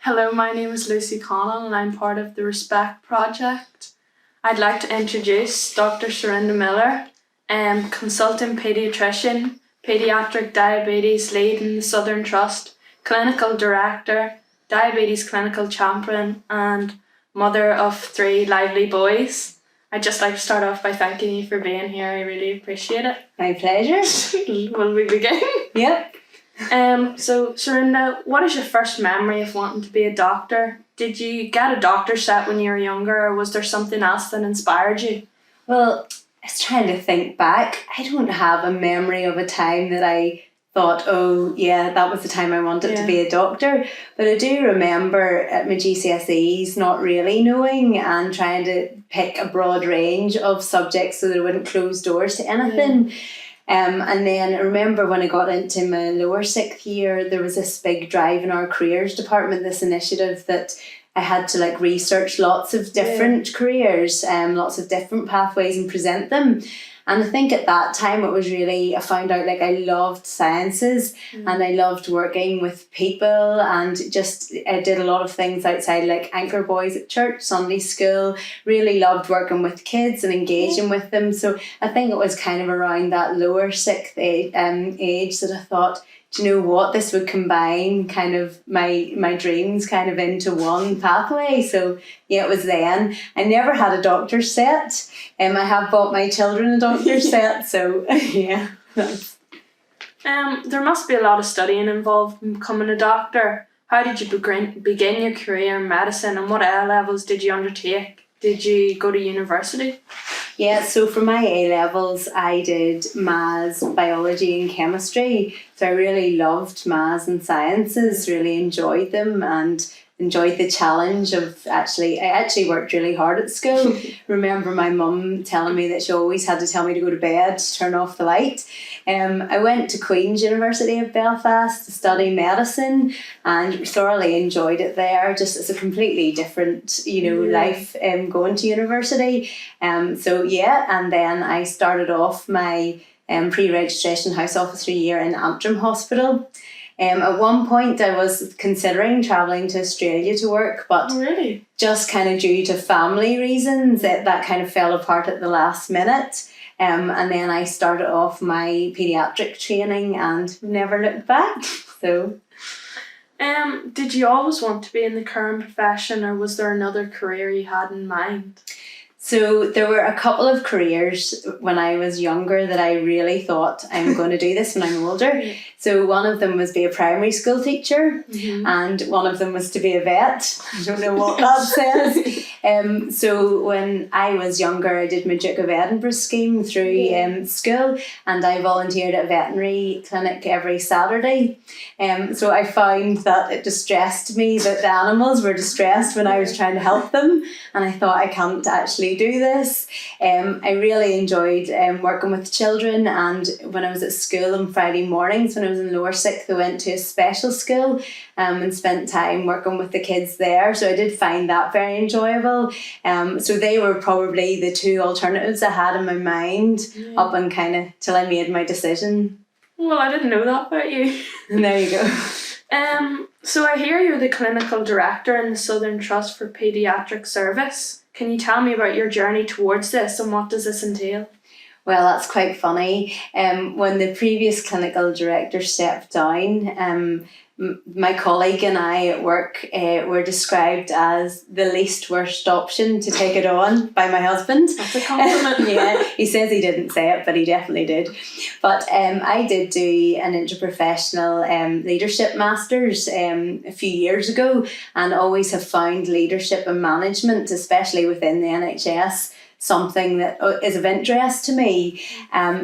Hello, my name is Lucy Connell and I'm part of the Respect Project. I'd like to introduce Doctor Sarinda Millar, consultant paediatrician, paediatric diabetes lead in the Southern Trust, clinical director, diabetes clinical champion and mother of 3 lively boys. I'd just like to start off by thanking you for being here. I really appreciate it. My pleasure. Will we begin? Yep. So Sarinda, what is your first memory of wanting to be a doctor? Did you get a doctor set when you were younger, or was there something else that inspired you? Well, I was trying to think back. I don't have a memory of a time that I thought, oh yeah, that was the time I wanted to be a doctor. But I do remember at my GCSEs not really knowing and trying to pick a broad range of subjects so that I wouldn't close doors to anything. And then I remember when I got into my lower 6th year, there was this big drive in our careers department, this initiative that I had to research lots of different careers, lots of different pathways and present them. And I think at that time it was really, I found out I loved sciences and I loved working with people, and I did a lot of things outside, like anchor boys at church, Sunday school, really loved working with kids and engaging with them. So I think it was kind of around that lower 6th age that I thought, do you know what, this would combine kind of my dreams kind of into one pathway. So yeah, it was then. I never had a doctor's set. I have bought my children a doctor's set, so yeah. There must be a lot of studying involved in becoming a doctor. How did you begin your career in medicine, and what A-levels did you undertake? Did you go to university? Yeah, so for my A-levels, I did maths, biology and chemistry. So I really loved maths and sciences, really enjoyed them and enjoyed the challenge of I actually worked really hard at school. Remember my mum telling me that she always had to tell me to go to bed, to turn off the light. I went to Queen's University of Belfast to study medicine and thoroughly enjoyed it there. Just as a completely different, life going to university. And then I started off my pre-registration house officer year in Antrim Hospital. At one point I was considering travelling to Australia to work, but just kind of due to family reasons that kind of fell apart at the last minute. And then I started off my paediatric training and never looked back. So, did you always want to be in the current profession, or was there another career you had in mind? So there were a couple of careers when I was younger that I really thought I'm going to do this when I'm older. So one of them was be a primary school teacher, and one of them was to be a vet. I don't know what that says. So when I was younger, I did my Duke of Edinburgh scheme through school, and I volunteered at a veterinary clinic every Saturday. So I found that it distressed me that the animals were distressed when I was trying to help them, and I thought, I can't actually do this. I really enjoyed working with children, and when I was at school on Friday mornings when I was in lower 6th, I went to a special school and spent time working with the kids there, so I did find that very enjoyable. So they were probably the 2 alternatives I had in my mind up and kind of till I made my decision. Well, I didn't know that about you. And there you go. So I hear you're the clinical director in the Southern Trust for Paediatric Service. Can you tell me about your journey towards this, and what does this entail? Well, that's quite funny. When the previous clinical director stepped down, my colleague and I at work were described as the least worst option to take it on by my husband. That's a compliment. Yeah, he says he didn't say it, but he definitely did. But I did do an interprofessional leadership masters a few years ago, and always have found leadership and management, especially within the NHS, something that is of interest to me.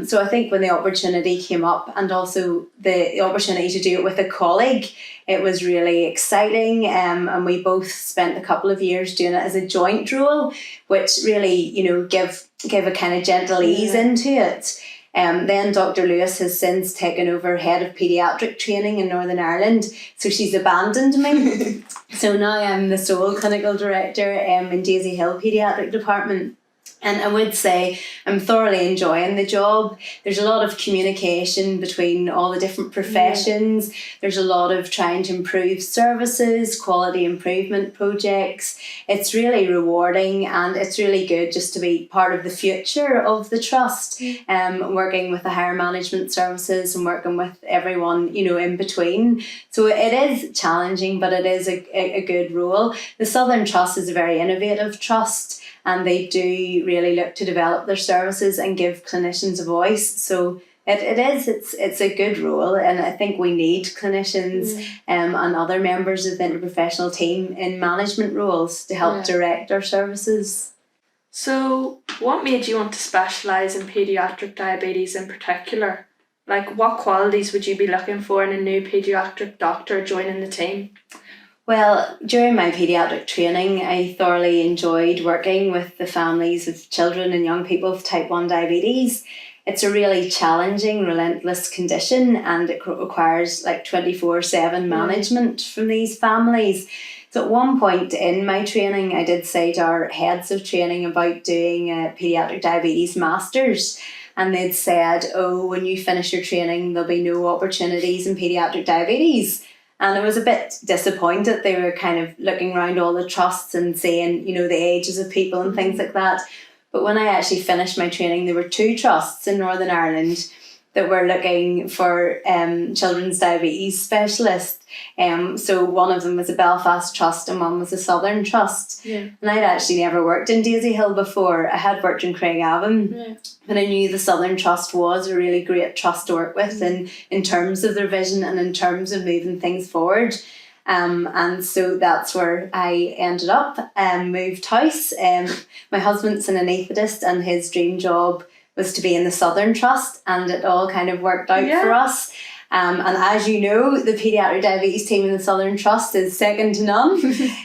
So I think when the opportunity came up, and also the opportunity to do it with a colleague, it was really exciting. And we both spent a couple of years doing it as a joint role, which really, give a kind of gentle ease into it. Then Dr. Lewis has since taken over head of paediatric training in Northern Ireland, so she's abandoned me. So now I'm the sole clinical director in Daisy Hill Paediatric Department. And I would say I'm thoroughly enjoying the job. There's a lot of communication between all the different professions. Yeah. There's a lot of trying to improve services, quality improvement projects. It's really rewarding, and it's really good just to be part of the future of the trust, working with the higher management services and working with everyone, in between. So it is challenging, but it is a good role. The Southern Trust is a very innovative trust, and they do really look to develop their services and give clinicians a voice. So it's a good role, and I think we need clinicians and other members of the interprofessional team in management roles to help direct our services. So what made you want to specialise in paediatric diabetes in particular? Like, what qualities would you be looking for in a new paediatric doctor joining the team? Well, during my paediatric training, I thoroughly enjoyed working with the families of children and young people with type 1 diabetes. It's a really challenging, relentless condition, and it requires 24/7 management from these families. So at one point in my training, I did say to our heads of training about doing a paediatric diabetes masters. And they'd said, when you finish your training, there'll be no opportunities in paediatric diabetes. And I was a bit disappointed. They were kind of looking around all the trusts and saying, the ages of people and things like that. But when I actually finished my training, there were 2 trusts in Northern Ireland that were looking for children's diabetes specialists. So one of them was a Belfast trust and one was a Southern trust. Yeah. And I'd actually never worked in Daisy Hill before. I had worked in Craigavon, but I knew the Southern Trust was a really great trust to work with in terms of their vision and in terms of moving things forward. And so that's where I ended up, moved house. My husband's an anaesthetist, and his dream job was to be in the Southern Trust, and it all kind of worked out for us. And as you know, the paediatric diabetes team in the Southern Trust is second to none.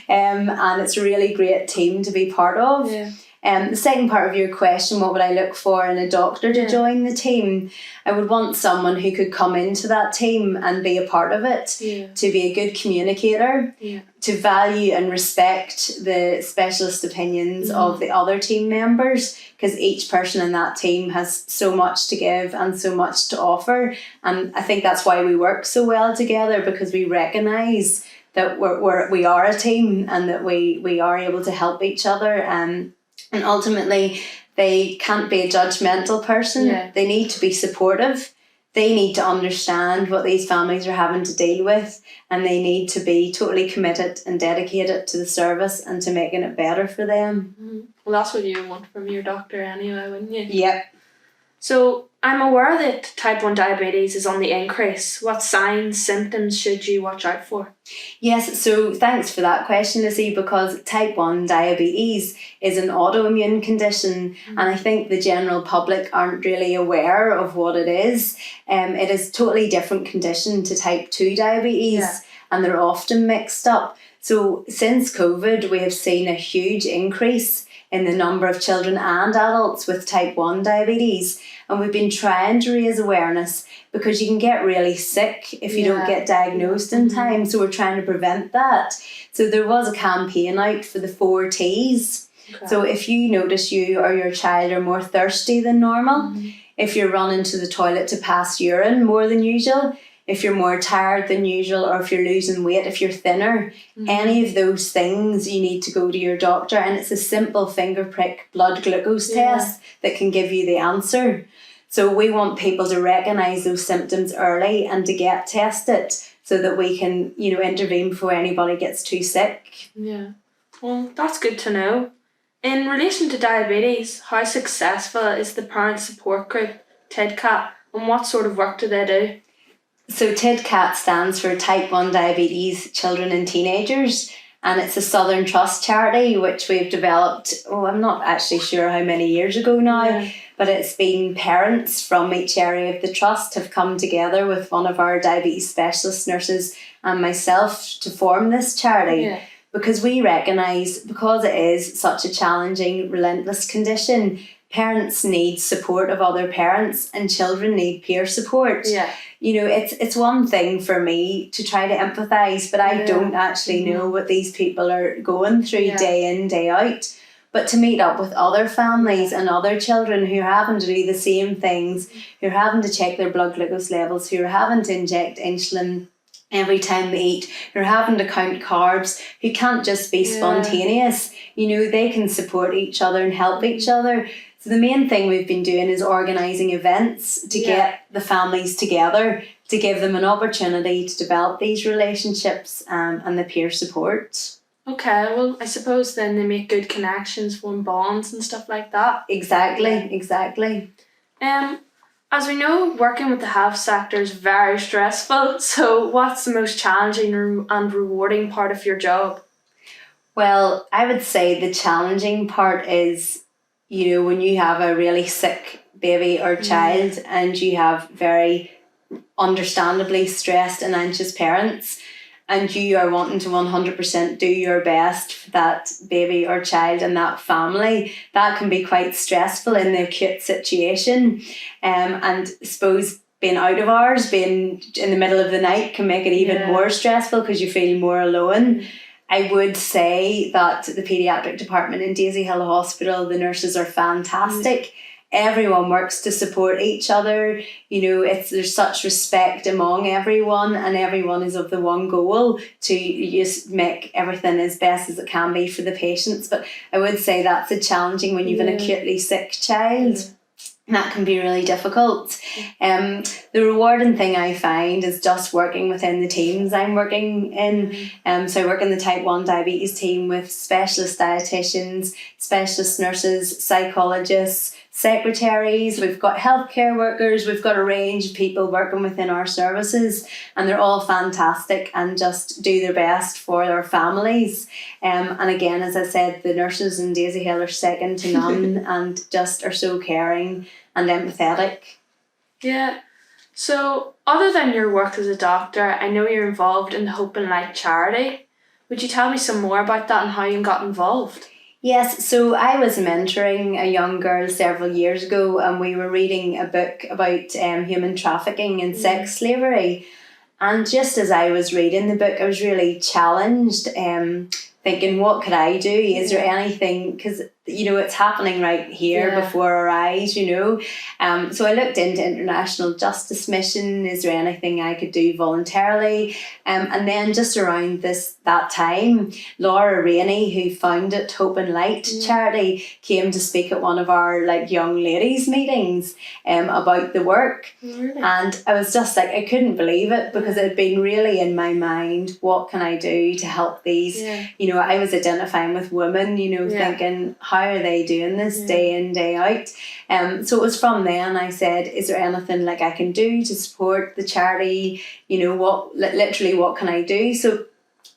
And it's a really great team to be part of. Yeah. The second part of your question, what would I look for in a doctor to join the team? I would want someone who could come into that team and be a part of it, to be a good communicator, to value and respect the specialist opinions of the other team members, because each person in that team has so much to give and so much to offer. And I think that's why we work so well together, because we recognise that we are a team and that we are able to help each other. And ultimately, they can't be a judgmental person. Yeah. They need to be supportive. They need to understand what these families are having to deal with, and they need to be totally committed and dedicated to the service and to making it better for them. Mm-hmm. Well, that's what you want from your doctor anyway, wouldn't you? Yep. So I'm aware that type 1 diabetes is on the increase. What signs, symptoms should you watch out for? Yes, so thanks for that question, Lizzie, because type 1 diabetes is an autoimmune condition, and I think the general public aren't really aware of what it is. It is a totally different condition to type 2 diabetes, and they're often mixed up. So since COVID, we have seen a huge increase in the number of children and adults with type 1 diabetes. And we've been trying to raise awareness, because you can get really sick if you don't get diagnosed in time. So we're trying to prevent that. So there was a campaign out for the 4 T's. Okay. So if you notice you or your child are more thirsty than normal, if you're running to the toilet to pass urine more than usual, if you're more tired than usual, or if you're losing weight, if you're thinner, any of those things, you need to go to your doctor. And it's a simple finger prick blood glucose test that can give you the answer. So we want people to recognise those symptoms early and to get tested, so that we can, intervene before anybody gets too sick. Yeah. Well, that's good to know. In relation to diabetes, how successful is the parent support group, Tedcat, and what sort of work do they do? So Tedcat stands for Type 1 Diabetes Children and Teenagers, and it's a Southern Trust charity which we've developed, I'm not actually sure how many years ago now, but it's been parents from each area of the trust have come together with one of our diabetes specialist nurses and myself to form this charity, because we recognise, because it is such a challenging, relentless condition, parents need support of other parents and children need peer support. Yeah. It's one thing for me to try to empathise, but I don't actually know what these people are going through day in, day out. but to meet up with other families and other children who are having to do the same things, who are having to check their blood glucose levels, who are having to inject insulin every time they eat, who are having to count carbs, who can't just be spontaneous. You know, they can support each other and help each other. So the main thing we've been doing is organising events to get the families together, to give them an opportunity to develop these relationships and the peer support. Okay, well, I suppose then they make good connections, form bonds and stuff like that. Exactly. As we know, working with the health sector is very stressful. So what's the most challenging and rewarding part of your job? Well, I would say the challenging part is, you know, when you have a really sick baby or child and you have very understandably stressed and anxious parents, and you are wanting to 100% do your best for that baby or child and that family, that can be quite stressful in the acute situation. And I suppose being out of hours, being in the middle of the night can make it even more stressful because you feel more alone. I would say that the paediatric department in Daisy Hill Hospital, the nurses are fantastic. Everyone works to support each other. You know, there's such respect among everyone, and everyone is of the one goal to just make everything as best as it can be for the patients. But I would say that's a challenging when you've an acutely sick child. That can be really difficult. The rewarding thing I find is just working within the teams I'm working in. So I work in the type 1 diabetes team with specialist dietitians, specialist nurses, psychologists, secretaries, we've got healthcare workers, we've got a range of people working within our services, and they're all fantastic and just do their best for their families. And again, as I said, the nurses in Daisy Hill are second to none and just are so caring and empathetic. Yeah. So other than your work as a doctor, I know you're involved in the Hope and Light charity. Would you tell me some more about that and how you got involved? Yes, so I was mentoring a young girl several years ago, and we were reading a book about human trafficking and sex slavery. And just as I was reading the book, I was really challenged, thinking, what could I do? Is there anything, because, you know, it's happening right here before our eyes, you know. So I looked into International Justice Mission. Is there anything I could do voluntarily? And then just around that time, Laura Rainey, who founded Hope and Light charity, came to speak at one of our young ladies meetings about the work. Really? And I was just like, I couldn't believe it, because it had been really in my mind, what can I do to help these? You know, I was identifying with women, you know, thinking, how are they doing this day in, day out? So it was from then I said, is there anything I can do to support the charity? You know, literally what can I do? So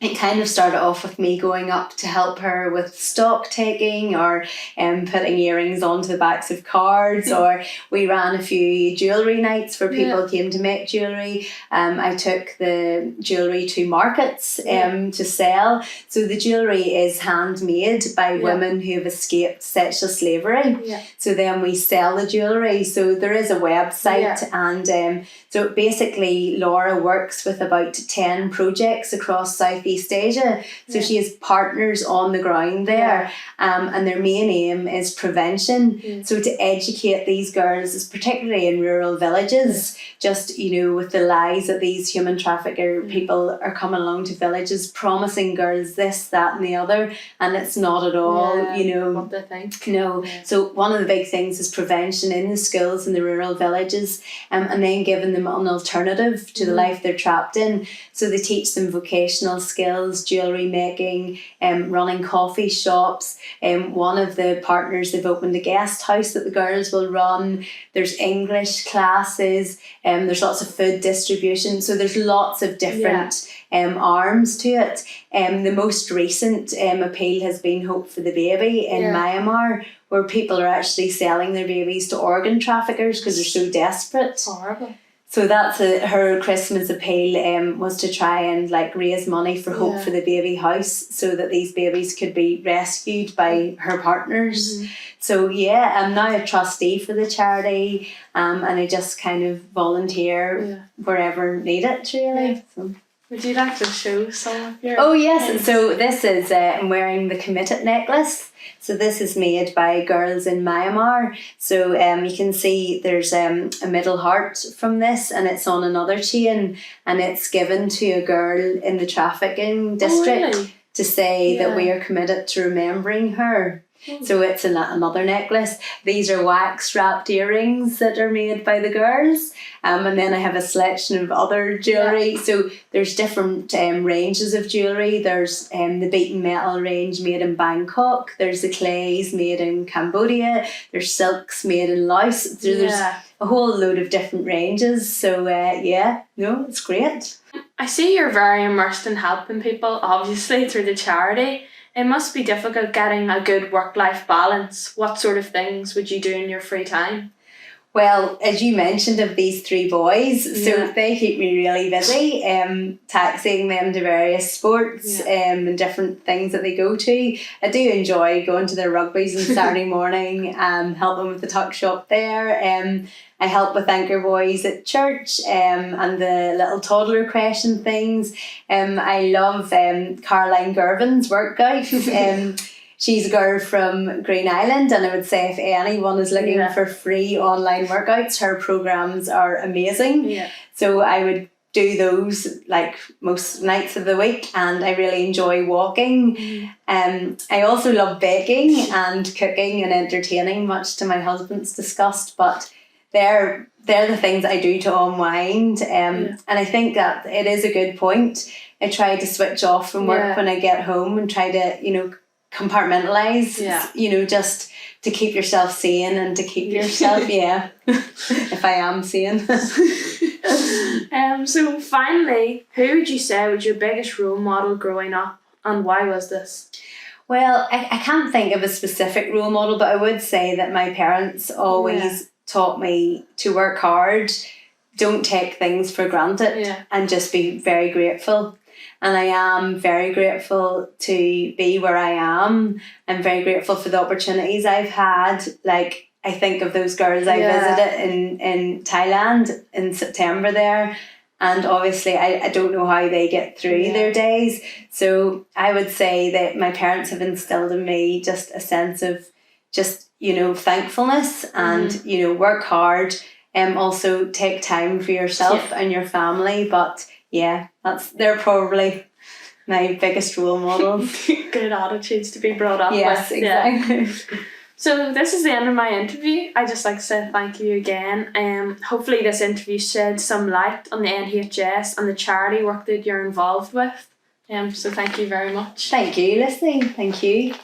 it kind of started off with me going up to help her with stock taking, or putting earrings onto the backs of cards, or we ran a few jewellery nights where people came to make jewellery. I took the jewellery to markets to sell. So the jewellery is handmade by women who have escaped sexual slavery. So then we sell the jewellery. So there is a website, and so basically Laura works with about 10 projects across Southeast Asia. So she has partners on the ground there, and their main aim is prevention. So to educate these girls, particularly in rural villages, just, you know, with the lies that these human trafficker people are coming along to villages promising girls this, that and the other, and it's not at all, you know, what they think. No. So one of the big things is prevention in the schools in the rural villages, and then giving them an alternative to the life they're trapped in. So they teach them vocational skills, jewellery making, running coffee shops. One of the partners, they've opened a guest house that the girls will run. There's English classes, there's lots of food distribution. So there's lots of different arms to it. The most recent appeal has been Hope for the Baby in Myanmar, where people are actually selling their babies to organ traffickers because they're so desperate. Horrible. So that's her Christmas appeal, was to try and raise money for Hope for the Baby House, so that these babies could be rescued by her partners. So I'm now a trustee for the charity, and I just kind of volunteer wherever needed, really. So. Would you like to show some of your... Oh yes, so this is, I'm wearing the Committed necklace. So this is made by girls in Myanmar. So you can see there's a middle heart from this, and it's on another chain, and it's given to a girl in the trafficking district. Really? To say that we are committed to remembering her. So it's another necklace. These are wax wrapped earrings that are made by the girls. And then I have a selection of other jewellery. Yeah. So there's different ranges of jewellery. There's the beaten metal range made in Bangkok. There's the clays made in Cambodia. There's silks made in Laos. So there's a whole load of different ranges. So it's great. I see you're very immersed in helping people, obviously, through the charity. It must be difficult getting a good work-life balance. What sort of things would you do in your free time? Well, as you mentioned of these 3 boys, so they keep me really busy, taxiing them to various sports and different things that they go to. I do enjoy going to their rugbies on Saturday morning, help them with the tuck shop there. I help with Anchor Boys at church and the little toddler creche and things. I love Caroline Gervin's Worklife. She's a girl from Green Island, and I would say if anyone is looking for free online workouts, her programs are amazing. Yeah. So I would do those like most nights of the week, and I really enjoy walking. I also love baking and cooking and entertaining, much to my husband's disgust, but they're the things I do to unwind. And I think that it is a good point. I try to switch off from work when I get home and try to, compartmentalize, just to keep yourself sane and to keep yourself, if I am sane. So finally, who would you say was your biggest role model growing up, and why was this? Well, I can't think of a specific role model, but I would say that my parents always taught me to work hard, don't take things for granted, and just be very grateful. And I am very grateful to be where I am. I'm very grateful for the opportunities I've had. Like, I think of those girls I visited in Thailand in September there. And obviously, I don't know how they get through their days. So I would say that my parents have instilled in me just a sense of just, thankfulness and, work hard. Also take time for yourself and your family. But they're probably my biggest role models. Good attitudes to be brought up with. Yes, exactly. So this is the end of my interview. I just like to say thank you again. Hopefully this interview shed some light on the NHS and the charity work that you're involved with. So thank you very much. Thank you, Leslie. Thank you.